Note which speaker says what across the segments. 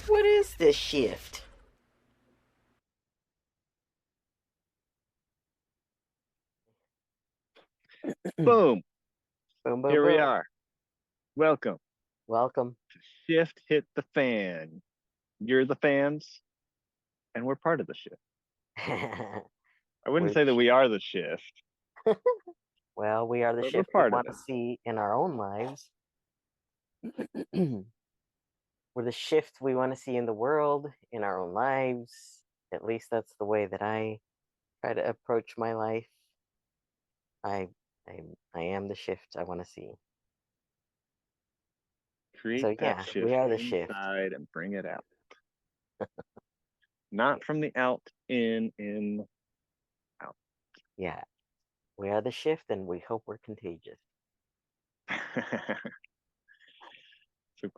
Speaker 1: What is this shift? Boom,
Speaker 2: Boom.
Speaker 1: boom,
Speaker 2: Here we
Speaker 1: boom.
Speaker 2: are. Welcome.
Speaker 1: Welcome.
Speaker 2: Shift hit the fan. You're the fans, and we're part of the shift. I wouldn't
Speaker 1: We're
Speaker 2: say
Speaker 1: the
Speaker 2: that we
Speaker 1: shift.
Speaker 2: are the shift,
Speaker 1: Well, we are the
Speaker 2: but we're
Speaker 1: shift we
Speaker 2: part of
Speaker 1: want to
Speaker 2: it.
Speaker 1: see in our own lives. We're the shift we want to see in the world, in our own lives. At least that's the way that I try to approach my life. I I I am the shift I want to see. So
Speaker 2: Create that
Speaker 1: yeah, we
Speaker 2: shift
Speaker 1: are the shift.
Speaker 2: inside and bring it out. Not from the out, in, out.
Speaker 1: Yeah, we are the shift, and we hope we're contagious.
Speaker 2: so,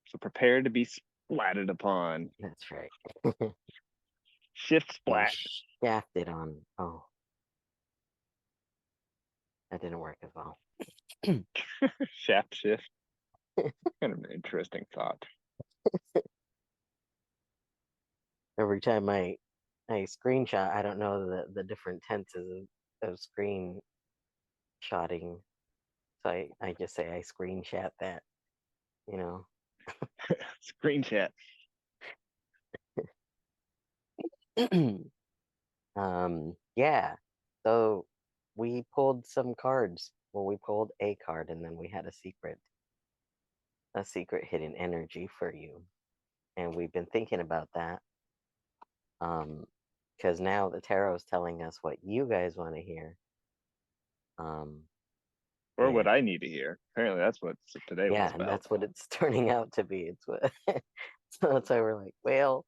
Speaker 2: so prepare to be splatted upon.
Speaker 1: That's right.
Speaker 2: Shift
Speaker 1: Be
Speaker 2: splat.
Speaker 1: shafted on. Oh, that didn't work as well.
Speaker 2: Shaft shift. Kind of an interesting thought.
Speaker 1: Every time I screenshot, I don't know the different tenses of screenshotting. So I just say I screenshot that, you know.
Speaker 2: Screen chat.
Speaker 1: Yeah. So we pulled some cards. Well, we pulled a card and then we had a secret hidden energy for you. And we've been thinking about that. Because now the tarot is telling us what you guys want to hear. Um,
Speaker 2: Or what
Speaker 1: and
Speaker 2: I need to hear. Apparently, that's what today was
Speaker 1: yeah, and
Speaker 2: about.
Speaker 1: that's what it's turning out to be. It's what so that's why we're like, well,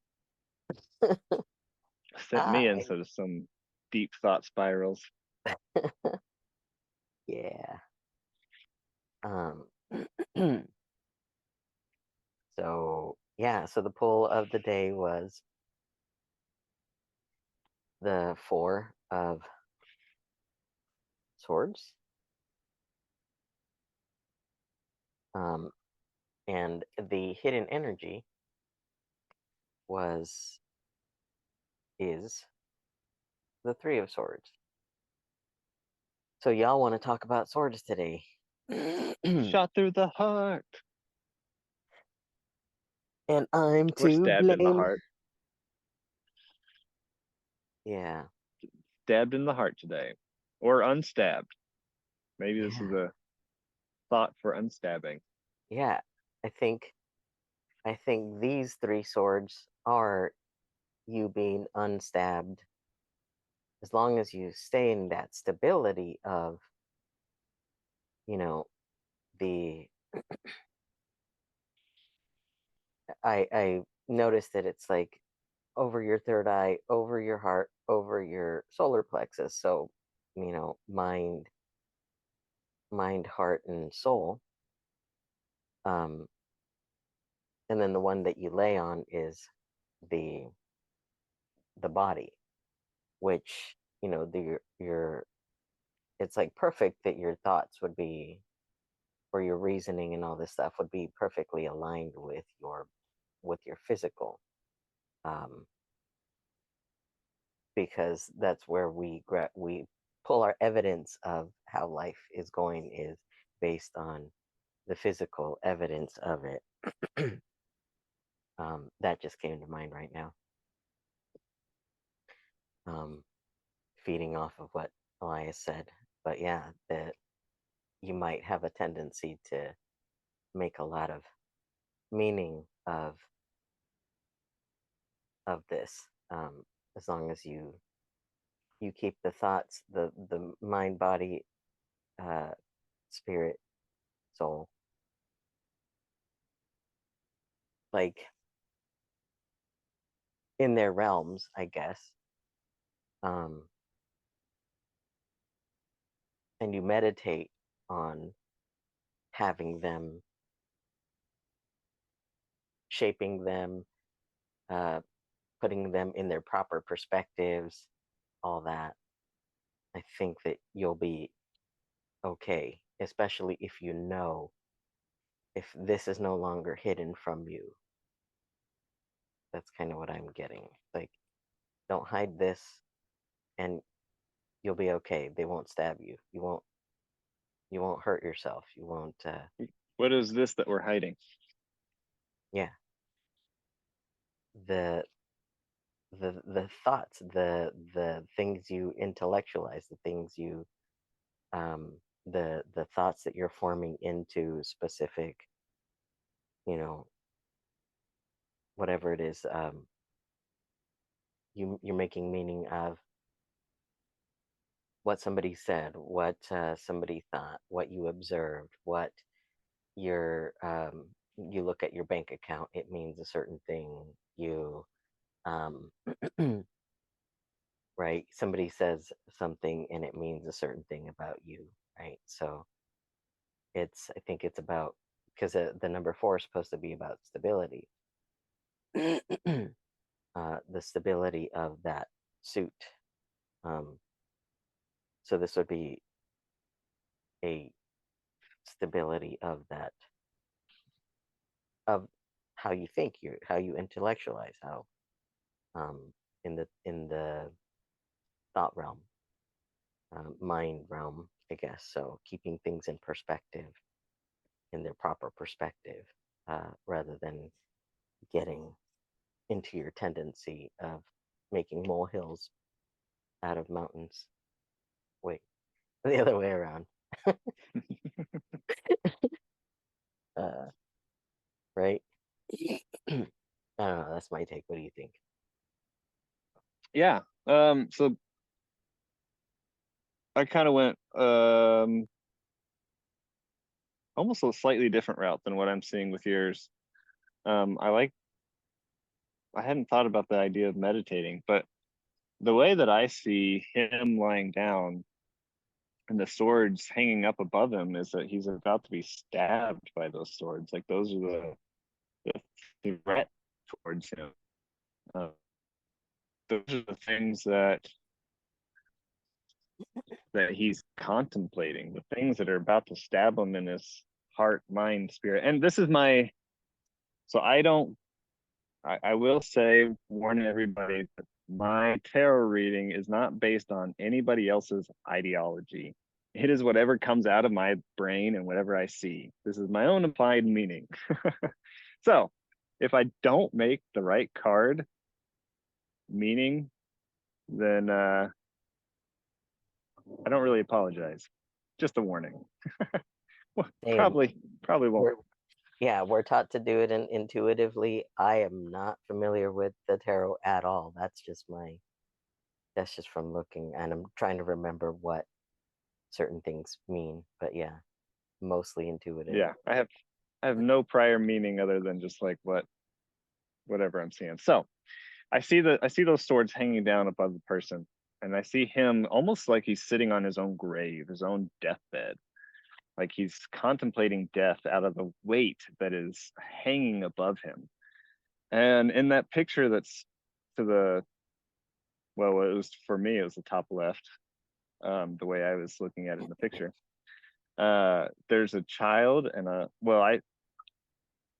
Speaker 2: Sent me
Speaker 1: hi.
Speaker 2: into some deep thought spirals.
Speaker 1: Yeah. Um so yeah, so the pull of the day was the four of swords. Um and the hidden energy was is the three of swords. So y'all want to talk about swords today.
Speaker 2: Shot through the heart.
Speaker 1: And I'm
Speaker 2: Or
Speaker 1: to
Speaker 2: stabbed in the
Speaker 1: blame.
Speaker 2: heart.
Speaker 1: Yeah.
Speaker 2: Stabbed in the heart today. Or unstabbed. Maybe this is
Speaker 1: Yeah.
Speaker 2: a thought for unstabbing.
Speaker 1: Yeah. I think I think these three swords are you being unstabbed as long as you stay in that stability of, you know, the I noticed that it's like over your third eye, over your heart, over your solar plexus. So, mind, heart, and soul. Um, and then the one that you lay on is the the body, which your it's like perfect that your thoughts would be or your reasoning and all this stuff would be perfectly aligned with your physical, um, because that's where we pull our evidence of how life is going is based on the physical evidence of it. That just came to mind right now. Um, Feeding off of what Elias said, but yeah, that you might have a tendency to make a lot of meaning of this, as long as you keep the thoughts, the mind, body, uh, spirit, soul, like in their realms, I guess. Um, and you meditate on having them, shaping them, uh, putting them in their proper perspectives, all that. I think that you'll be okay, especially if you know if this is no longer hidden from you. That's kind of what I'm getting. Like, don't hide this, and you'll be okay. They won't stab you. You won't hurt yourself. You won't.
Speaker 2: What is this that we're hiding?
Speaker 1: Yeah. The the thoughts, the things you intellectualize, the things you the thoughts that you're forming into specific, you know, whatever it is, you're making meaning of what somebody said, what somebody thought, what you observed, what your you look at your bank account, it means a certain thing. You um right, somebody says something and it means a certain thing about you, right? So I think it's about, because the number 4 is supposed to be about stability. The stability of that suit. Um, so this would be a stability of that, of how you think, how you intellectualize, how um, in the thought realm, mind realm, I guess. So keeping things in perspective, in their proper perspective, rather than getting into your tendency of making molehills out of mountains. Wait, the other way around. uh, right? I don't know. That's my take. What do you think?
Speaker 2: Yeah. So I kind of went almost a slightly different route than what I'm seeing with yours. I hadn't thought about the idea of meditating, but the way that I see him lying down and the swords hanging up above him is that he's about to be stabbed by those swords. Like those are the threat towards him. Uh, those are the things that he's contemplating, the things that are about to stab him in his heart, mind, spirit. And this is my so I don't I will say, warn everybody that my tarot reading is not based on anybody else's ideology. It is whatever comes out of my brain and whatever I see. This is my own applied meaning. So if I don't make the right card meaning, then I don't really apologize. Just a warning. Well,
Speaker 1: Same.
Speaker 2: probably won't.
Speaker 1: We're Yeah, we're taught to do it intuitively. I am not familiar with the tarot at all. That's just from looking, and I'm trying to remember what certain things mean. But yeah, mostly intuitive.
Speaker 2: Yeah, I have no prior meaning other than just like whatever I'm seeing. So I see those swords hanging down above the person, and I see him almost like he's sitting on his own grave, his own deathbed, like he's contemplating death out of the weight that is hanging above him. And in that picture that's to the well, it was for me, it was the top left, the way I was looking at it in the picture. There's a child and I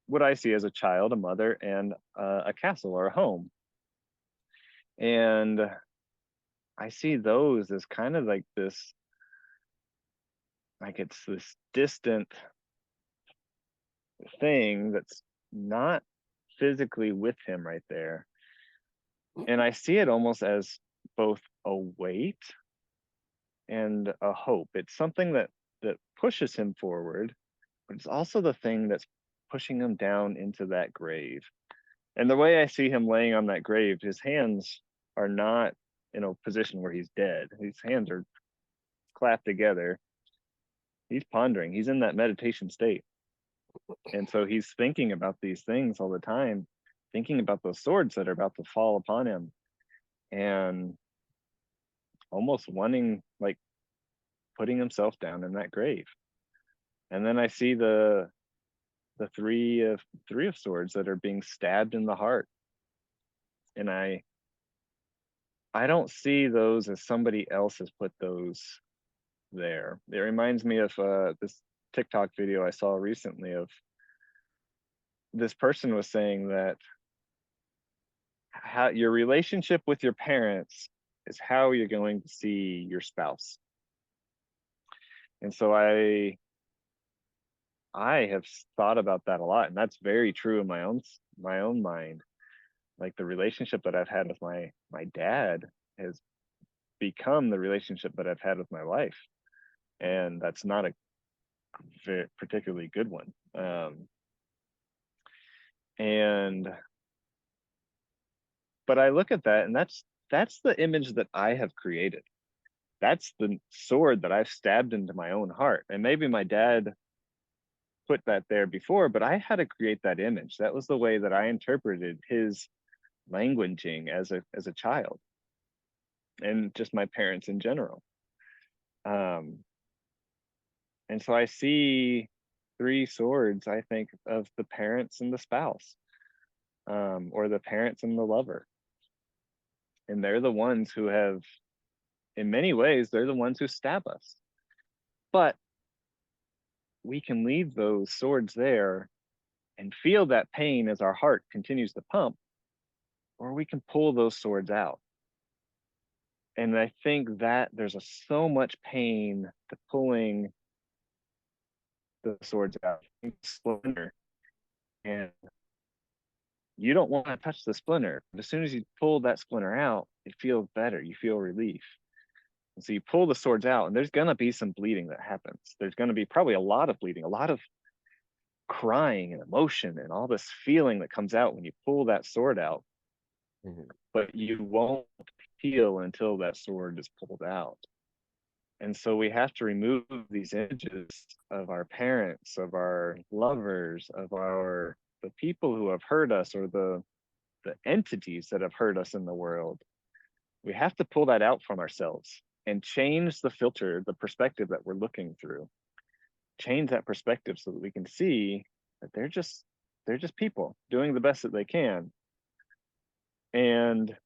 Speaker 2: what I see as a child, a mother, and a castle or a home. And I see those as kind of like this, like it's this distant thing that's not physically with him right there. And I see it almost as both a weight and a hope. It's something that pushes him forward, but it's also the thing that's pushing him down into that grave. And the way I see him laying on that grave, his hands are not in a position where he's dead. His hands are clapped together. He's pondering. He's in that meditation state. And so he's thinking about these things all the time, thinking about those swords that are about to fall upon him and almost wanting, like, putting himself down in that grave. And then I see the three of swords that are being stabbed in the heart. And I don't see those as somebody else has put those there. It reminds me of this TikTok video I saw recently of this person was saying that how your relationship with your parents is how you're going to see your spouse. And so I have thought about that a lot, and that's very true in my own mind. Like the relationship that I've had with my dad has become the relationship that I've had with my wife, and that's not a particularly good one. And but I look at that, and that's the image that I have created. That's the sword that I've stabbed into my own heart. And maybe my dad put that there before, but I had to create that image. That was the way that I interpreted his languaging as a child, and just my parents in general. Um, and so I see three swords, I think, of the parents and the spouse, or the parents and the lover. And they're the ones who have, in many ways, they're the ones who stab us. But we can leave those swords there and feel that pain as our heart continues to pump, or we can pull those swords out. And I think that there's so much pain to pulling the swords out. Splinter, and you don't want to touch the splinter, but as soon as you pull that splinter out, it feels better. You feel relief. And so you pull the swords out, and there's going to be some bleeding that happens. There's going to be probably a lot of bleeding, a lot of crying and emotion and all this feeling that comes out when you pull that sword out.
Speaker 1: Mm-hmm.
Speaker 2: But you won't heal until that sword is pulled out. And so we have to remove these images of our parents, of our lovers, of the people who have hurt us, or the entities that have hurt us in the world. We have to pull that out from ourselves and change the filter, the perspective that we're looking through. Change that perspective so that we can see that they're just people doing the best that they can. And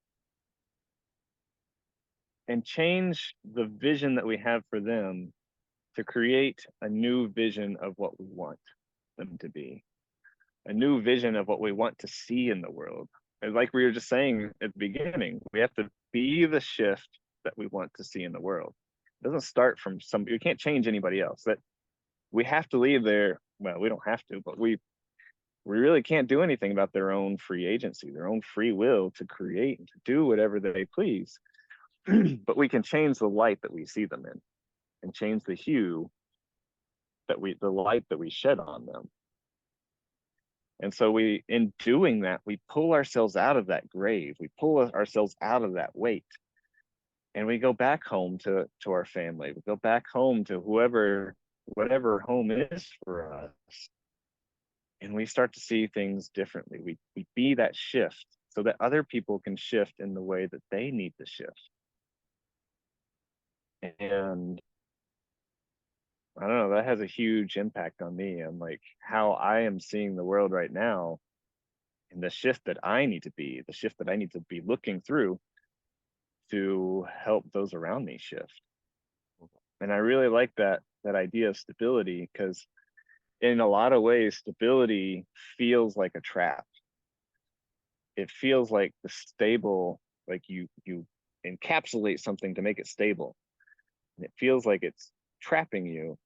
Speaker 2: change the vision that we have for them to create a new vision of what we want them to be, a new vision of what we want to see in the world. And like we were just saying at the beginning, we have to be the shift that we want to see in the world. It doesn't start from you can't change anybody else. That we have to leave their, well, we don't have to, but we really can't do anything about their own free agency, their own free will to create and to do whatever they please. But we can change the light that we see them in, and change the hue the light that we shed on them. And so in doing that, we pull ourselves out of that grave, we pull ourselves out of that weight, and we go back home to our family. We go back home to whatever home is for us, and we start to see things differently. We be that shift so that other people can shift in the way that they need to shift. And I don't know, that has a huge impact on me, and like how I am seeing the world right now, and the shift that I need to be, the shift that I need to be looking through to help those around me shift. And I really like that idea of stability, because in a lot of ways, stability feels like a trap. It feels like the stable, like you encapsulate something to make it stable. And it feels like it's trapping you.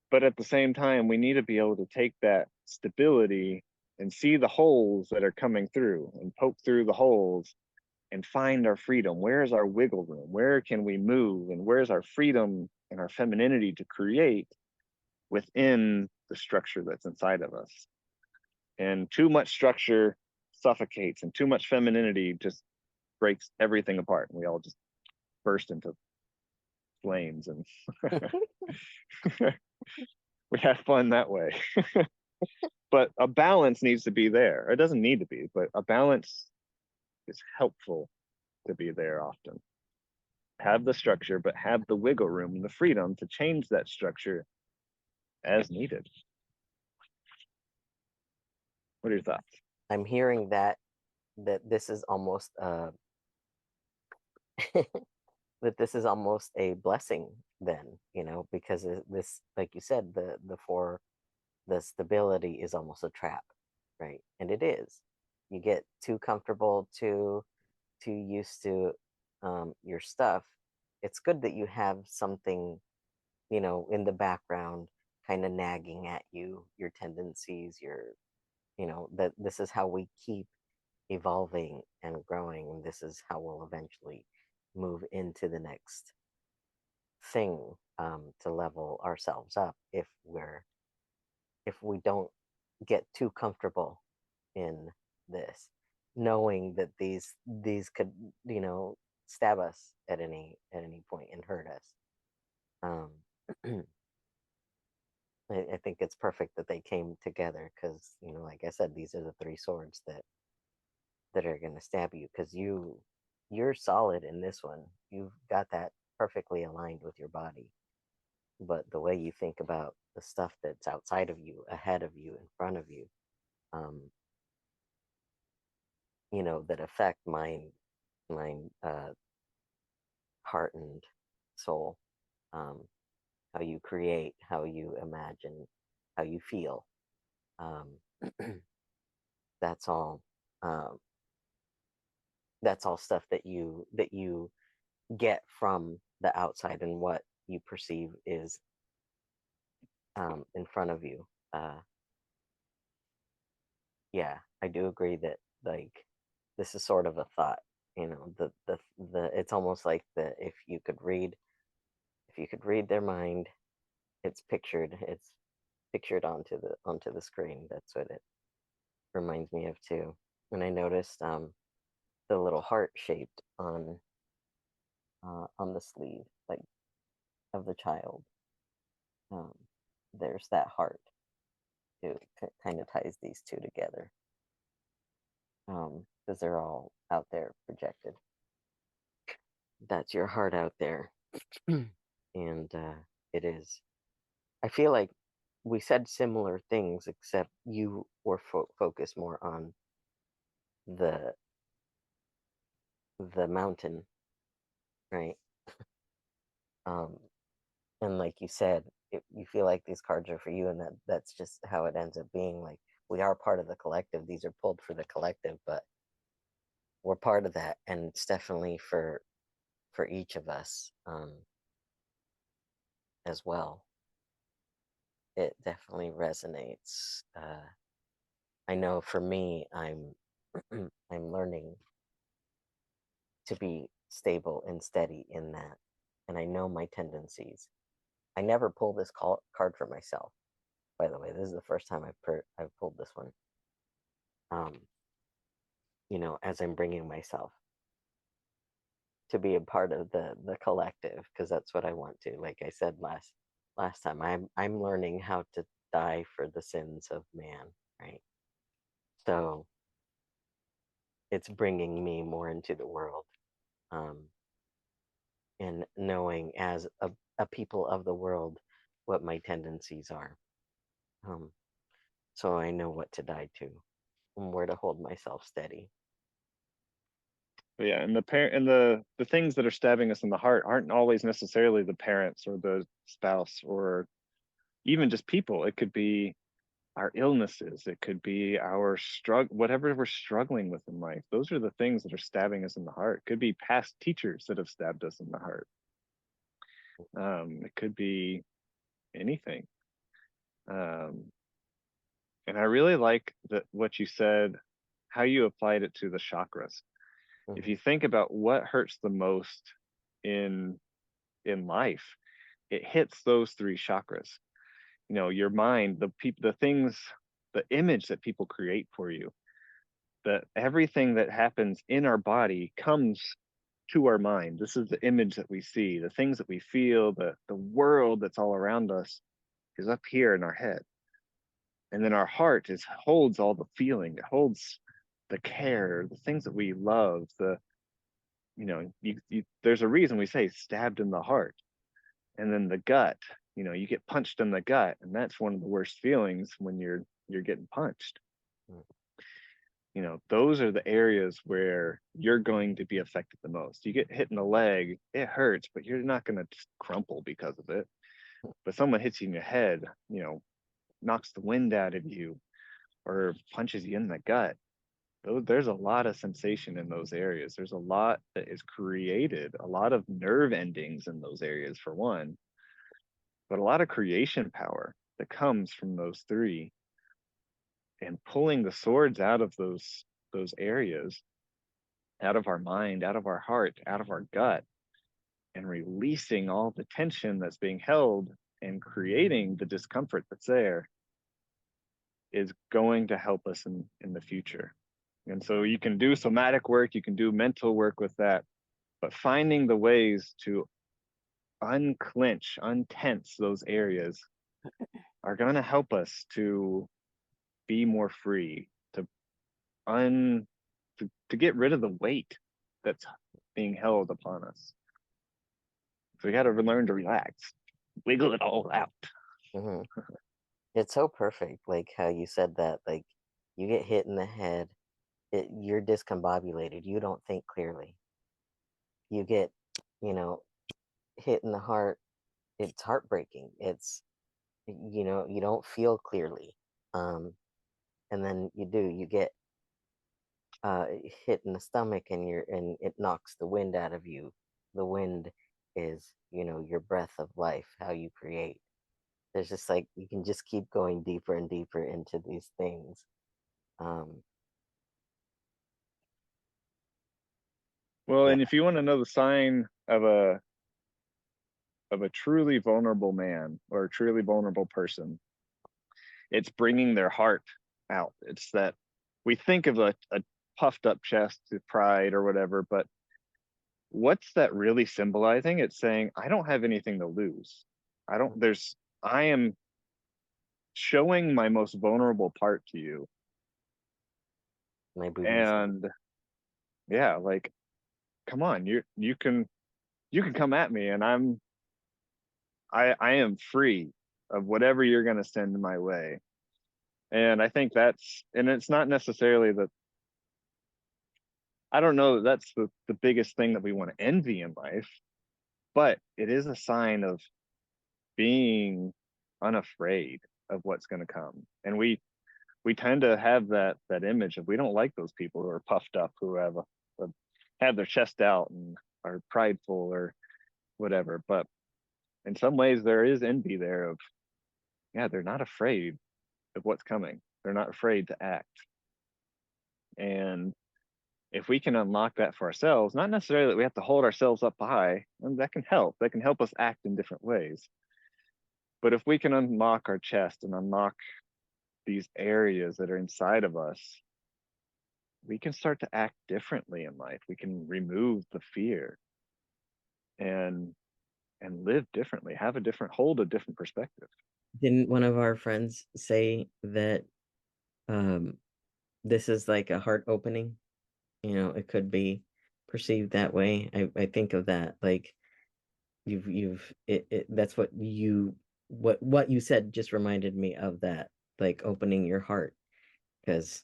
Speaker 2: But at the same time, we need to be able to take that stability and see the holes that are coming through, and poke through the holes and find our freedom. Where's our wiggle room? Where can we move? And where's our freedom and our femininity to create within the structure that's inside of us? And too much structure suffocates, and too much femininity just breaks everything apart. And we all just burst into flames, and we have fun that way. But a balance needs to be there. It doesn't need to be, but a balance is helpful to be there often. Have the structure, but have the wiggle room and the freedom to change that structure as needed. What are your thoughts?
Speaker 1: I'm hearing that this is almost that this is almost a blessing then, because this, like you said, the stability is almost a trap, right? And it is. you get too comfortable, too used to your stuff, it's good that you have something, in the background, kind of nagging at you, your tendencies, that this is how we keep evolving and growing, and this is how we'll eventually move into the next thing, to level ourselves up if we don't get too comfortable in this, knowing that these could, stab us at any point and hurt us. um I think it's perfect that they came together, because, like I said, these are the three swords that are going to stab you, because you're solid in this one. You've got that perfectly aligned with your body, but the way you think about the stuff that's outside of you, ahead of you, in front of you, um that affect mind, heart, and soul, um how you create, how you imagine, how you feel, um that's all um that's all stuff that you get from the outside, and what you perceive is, in front of you. Yeah, I do agree that, like, this is sort of a thought. The it's almost like, the if you could read their mind, it's pictured onto the screen. That's what it reminds me of too. And I noticed, the little heart shaped on the sleeve, like, of the child. Um, there's that heart too. Kind of ties these two together, because they're all out there projected. That's your heart out there. And it is. I feel like we said similar things, except you were focused more on the the mountain, right? Um, and like you said, you feel like these cards are for you, and that's just how it ends up being. Like, we are part of the collective. These are pulled for the collective, but we're part of that, and it's definitely for each of us, as well. It definitely resonates. I know for me, I'm learning to be stable and steady in that, and I know my tendencies. I never pull this card for myself. By the way, this is the first time I've pulled this one. Um, as I'm bringing myself to be a part of the collective, because that's what I want to. Like I said last time, I'm learning how to die for the sins of man, right? So it's bringing me more into the world, um, and knowing, as a people of the world, what my tendencies are. Um, so I know what to die to and where to hold myself steady.
Speaker 2: But yeah, and the things that are stabbing us in the heart aren't always necessarily the parents or the spouse or even just people. It could be our illnesses. It could be our whatever we're struggling with in life. Those are the things that are stabbing us in the heart. It could be past teachers that have stabbed us in the heart. It could be anything. Um, and I really like that what you said, how you applied it to the chakras. If
Speaker 1: Hmm.
Speaker 2: you think about what hurts the most in life, it hits those three chakras. Your mind, the things, the image that people create for you, that everything that happens in our body comes to our mind. This is the image that we see, the things that we feel, the world that's all around us is up here in our head. And then our heart holds all the feeling, it holds the care, the things that we love, there's a reason we say stabbed in the heart. And then the gut, you get punched in the gut, and that's one of the worst feelings when you're getting punched. Those are the areas where you're going to be affected the most. You get hit in the leg, it hurts, but you're not going to just crumple because of it. But someone hits you in your head, knocks the wind out of you or punches you in the gut, there's a lot of sensation in those areas. There's a lot that is created, a lot of nerve endings in those areas for one, but a lot of creation power that comes from those three, and pulling the swords out of those areas, out of our mind, out of our heart, out of our gut, and releasing all the tension that's being held and creating the discomfort that's there is going to help us in the future. And so you can do somatic work, you can do mental work with that, but finding the ways to unclench, untense those areas are going to help us to be more free, to un to get rid of the weight that's being held upon us. So we got to learn to relax, wiggle it all out.
Speaker 1: Hmm. It's so perfect, like how you said that. Like, you get hit in the head, you're discombobulated. You don't think clearly. You get, you know, hit in the heart. It's heartbreaking. You don't feel clearly. Um, and then you get uh, hit in the stomach, and it knocks the wind out of you. The wind is, your breath of life, how you create. There's just like, you can just keep going deeper and deeper into these things. Um,
Speaker 2: Well,
Speaker 1: yeah,
Speaker 2: and if you want to know the sign of a truly vulnerable man or a truly vulnerable person, it's bringing their heart out. It's that we think of a puffed up chest, pride or whatever, but what's that really symbolizing? It's saying, I don't have anything to lose. I am showing my most vulnerable part to you.
Speaker 1: my boobies.
Speaker 2: And yeah, like, come on, you can come at me and I am free of whatever you're going to send my way. And I think and it's not necessarily that, I don't know that that's the biggest thing that we want to envy in life, but it is a sign of being unafraid of what's going to come. And we tend to have that image of, we don't like those people who are puffed up, who have their chest out and are prideful or whatever. But in some ways there is envy there of, yeah, they're not afraid of what's coming. They're not afraid to act. And if we can unlock that for ourselves, not necessarily that we have to hold ourselves up high, and that can help. That can help us act in different ways. But if we can unlock our chest and unlock these areas that are inside of us, we can start to act differently in life. We can remove the fear and live differently, have hold a different perspective.
Speaker 1: Didn't one of our friends say that um, this is like a heart opening? It could be perceived that way. I think of that like that's what you said just reminded me of that, like opening your heart, because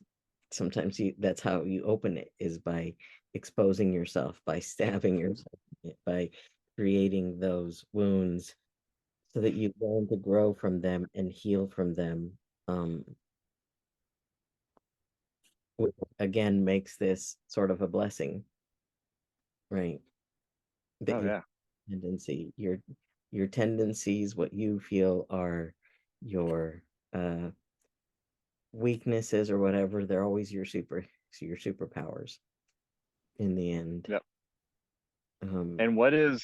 Speaker 1: sometimes that's how you open it, is by exposing yourself, by stabbing yourself, by creating those wounds so that you learn to grow from them and heal from them. um which again makes this sort of a blessing, right? That
Speaker 2: Oh yeah.
Speaker 1: your tendencies, what you feel are your weaknesses or whatever, they're always your superpowers in the end.
Speaker 2: Yep.
Speaker 1: um
Speaker 2: And what is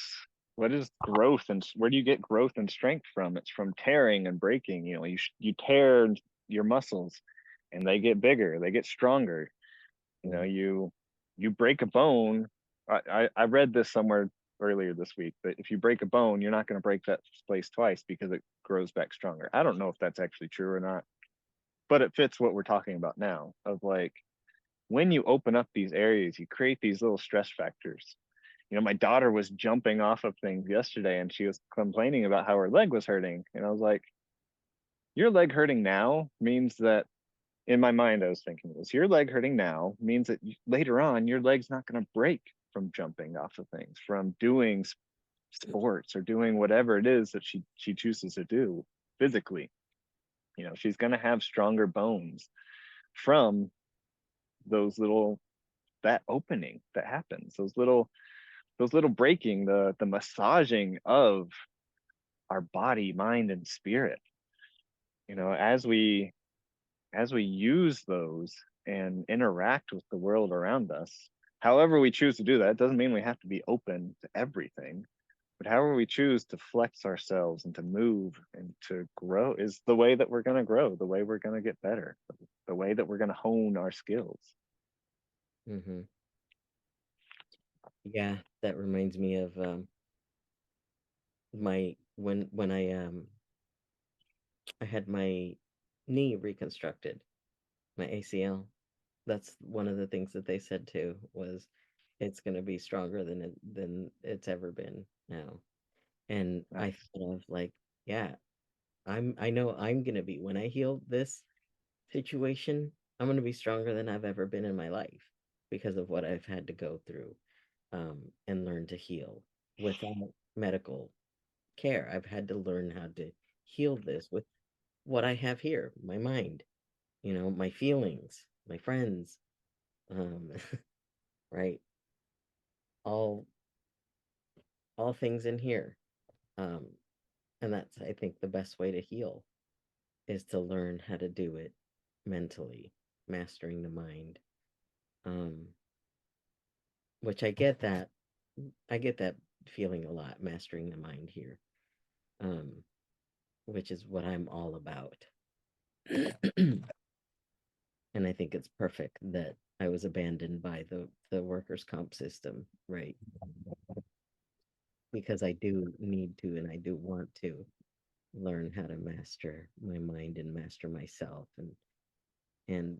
Speaker 2: growth, and where do you get growth and strength from? It's from tearing and breaking. You tear your muscles and they get bigger, they get stronger. You break a bone. I read this somewhere earlier this week, that if you break a bone, you're not going to break that place twice because it grows back stronger. I don't know if that's actually true or not, but it fits what we're talking about now, of like, when you open up these areas, you create these little stress factors. My daughter was jumping off of things yesterday and she was complaining about how her leg was hurting. And I was like, your leg hurting now means that, in my mind, I was thinking, was your leg hurting now means that later on, your leg's not going to break from jumping off of things, from doing sports or doing whatever it is that she chooses to do physically. She's going to have stronger bones from those little, that opening that happens, those little breaking, the massaging of our body, mind, and spirit. You know, as we use those and interact with the world around us, however we choose to do that, it doesn't mean we have to be open to everything, but however we choose to flex ourselves and to move and to grow is the way that we're going to grow, the way we're going to get better, the way that we're going to hone our skills.
Speaker 1: Mm-hmm. Yeah, that reminds me of my when I had my knee reconstructed, my ACL. That's one of the things that they said too was it's going to be stronger than it's ever been now. And I
Speaker 2: Nice.
Speaker 1: thought of like, yeah, I know I'm going to be when I heal this situation, I'm going to be stronger than I've ever been in my life because of what I've had to go through and learn to heal without medical care. I've had to learn how to heal this with what I have here, my mind, my feelings, my friends, um, right? All all things in here. Um, and that's I think the best way to heal is to learn how to do it mentally, mastering the mind. Um, which I get that feeling a lot, mastering the mind here. Um, which is what I'm all about. And I think it's perfect that I was abandoned by the workers' comp system, right? Because I do need to and I do want to learn how to master my mind and master myself and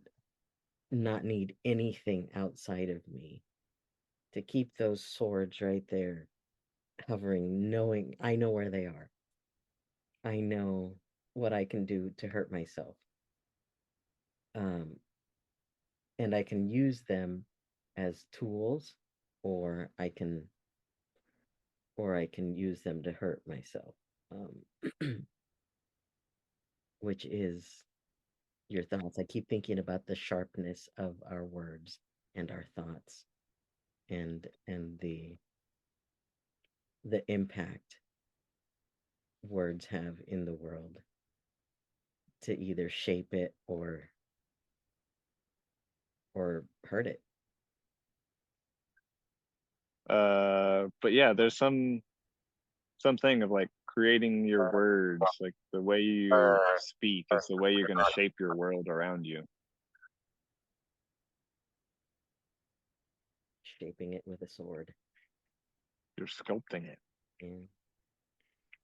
Speaker 1: not need anything outside of me to keep those swords right there hovering, knowing I know where they are. I know what I can do to hurt myself. Um, and I can use them as tools or I can use them to hurt myself. Which is your thoughts. I keep thinking about the sharpness of our words and our thoughts and the impact words have in the world to either shape it or hurt it.
Speaker 2: But yeah, there's something of like creating your words, like the way you speak is the way you're going to shape your world around you.
Speaker 1: Shaping it with a sword.
Speaker 2: You're sculpting it.
Speaker 1: And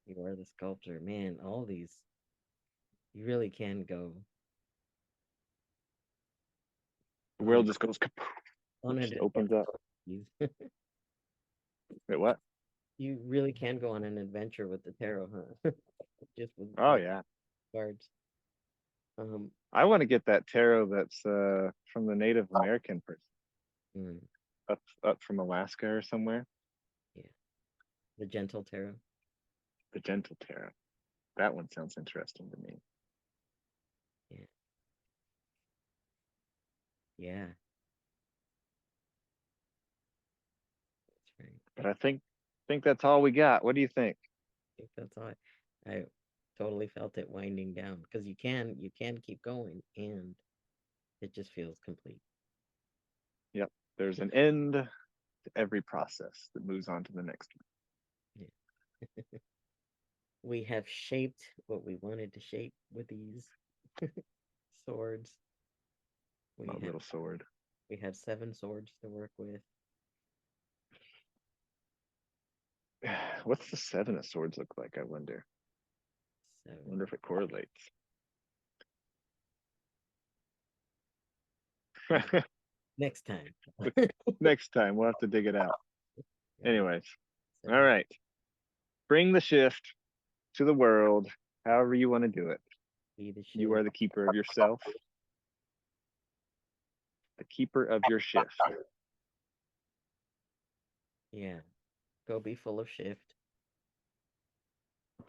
Speaker 1: you are the sculptor. Man, all these you really can go
Speaker 2: The
Speaker 1: on
Speaker 2: world just goes kaput.
Speaker 1: on
Speaker 2: It
Speaker 1: an
Speaker 2: just opens up.
Speaker 1: adventure.
Speaker 2: Wait, what?
Speaker 1: You really can go on an adventure with the tarot, huh? Just with
Speaker 2: Oh yeah.
Speaker 1: cards. Um,
Speaker 2: I want to get that tarot that's from the Native American person
Speaker 1: mm,
Speaker 2: up from Alaska or somewhere.
Speaker 1: yeah, the gentle tarot.
Speaker 2: The Gentle Tarot. That one sounds interesting to me.
Speaker 1: Yeah, yeah, that's right.
Speaker 2: But I think that's all we got. What do you think?
Speaker 1: I think that's all. I totally felt it winding down because you can keep going and it just feels complete.
Speaker 2: Yep. There's an end to every process that moves on to the next one.
Speaker 1: Yeah. We have shaped what we wanted to shape with these swords.
Speaker 2: My
Speaker 1: We have
Speaker 2: little sword.
Speaker 1: we have 7 swords to work with.
Speaker 2: What's the Seven of Swords look like? I wonder.
Speaker 1: So
Speaker 2: I wonder if it correlates.
Speaker 1: next time.
Speaker 2: Next time we'll have to dig it out.
Speaker 1: Yeah,
Speaker 2: Anyways, all
Speaker 1: 7
Speaker 2: right. Bring the shift to the world, however you want to do it.
Speaker 1: be the
Speaker 2: You
Speaker 1: shift.
Speaker 2: are the keeper of yourself, the keeper of your shift.
Speaker 1: Yeah, go be full of shift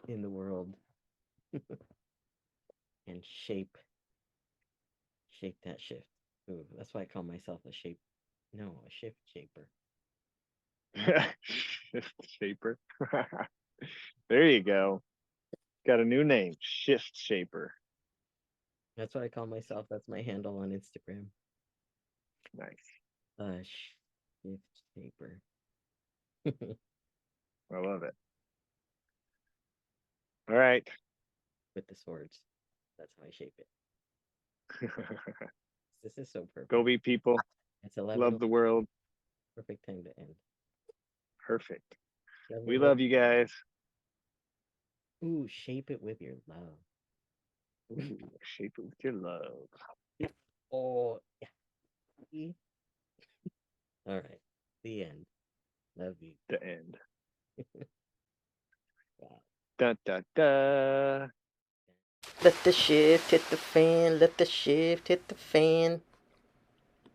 Speaker 1: in the world and shape that shift. Ooh, that's why I call myself a shape. No, a shift shaper.
Speaker 2: Shift shaper. There you go. Got a new name, Shift Shaper.
Speaker 1: That's what I call myself. That's my handle on Instagram.
Speaker 2: Nice.
Speaker 1: Shift shaper.
Speaker 2: I love it. All right.
Speaker 1: With the swords. That's how I shape it. This is so
Speaker 2: Go
Speaker 1: perfect.
Speaker 2: be people.
Speaker 1: It's 11.
Speaker 2: Love the world.
Speaker 1: Perfect time to end.
Speaker 2: Perfect. We
Speaker 1: 11.
Speaker 2: love you guys.
Speaker 1: Ooh, shape it with your love.
Speaker 2: Ooh, shape it with your love.
Speaker 1: Oh, yeah. All right. The end. Love you.
Speaker 2: The end.
Speaker 1: Wow.
Speaker 2: Da da da.
Speaker 1: Let the shift hit the fan. Let the shift hit the fan.